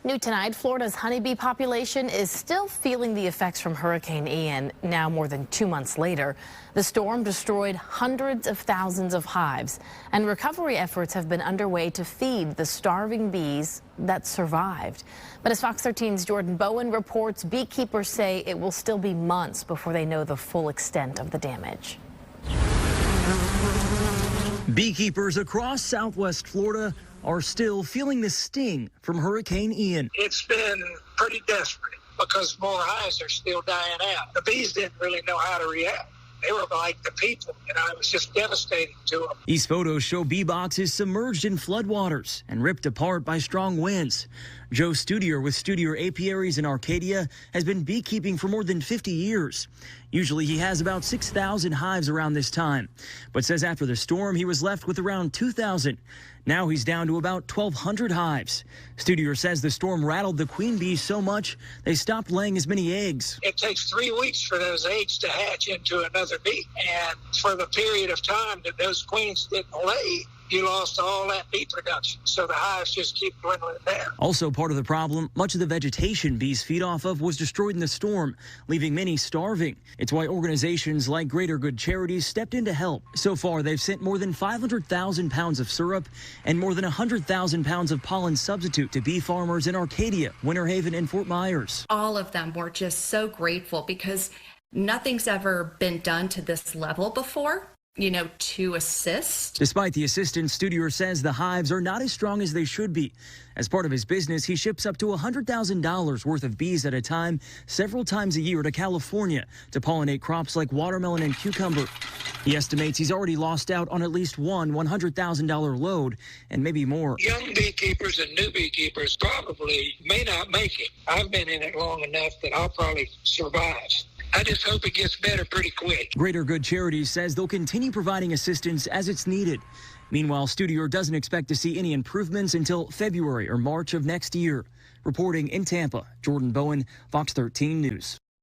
New tonight, Florida's honeybee population is still feeling the effects from Hurricane Ian. Now more than 2 months later, the storm destroyed hundreds of thousands of hives, and recovery efforts have been underway to feed the starving bees that survived. But as Fox 13's Jordan Bowen reports, beekeepers say it will still be months before they know the full extent of the damage. Beekeepers across Southwest Florida are still feeling the sting from Hurricane Ian. It's been pretty desperate because more hives are still dying out. The bees didn't really know how to react. They were like the people, it was just devastating to them. These photos show bee boxes submerged in floodwaters and ripped apart by strong winds. Joe Studier with Studier Apiaries in Arcadia has been beekeeping for more than 50 years. Usually he has about 6,000 hives around this time, but says after the storm he was left with around 2,000. Now he's down to about 1,200 hives. Studier says the storm rattled the queen bees so much they stopped laying as many eggs. It takes 3 weeks for those eggs to hatch into another bee, and for the period of time that those queens didn't lay, you lost all that bee production, so the hives just keep dwindling down. Also part of the problem, much of the vegetation bees feed off of was destroyed in the storm, leaving many starving. It's why organizations like Greater Good Charities stepped in to help. So far, they've sent more than 500,000 pounds of syrup and more than 100,000 pounds of pollen substitute to bee farmers in Arcadia, Winter Haven, and Fort Myers. All of them were just so grateful because nothing's ever been done to this level before, to assist. Despite the assistance, Studier says the hives are not as strong as they should be. As part of his business, he ships up to $100,000 worth of bees at a time, several times a year to California to pollinate crops like watermelon and cucumber. He estimates he's already lost out on at least one $100,000 load and maybe more. Young beekeepers and new beekeepers probably may not make it. I've been in it long enough that I'll probably survive. I just hope it gets better pretty quick. Greater Good Charities says they'll continue providing assistance as it's needed. Meanwhile, Studier doesn't expect to see any improvements until February or March of next year. Reporting in Tampa, Jordan Bowen, Fox 13 News.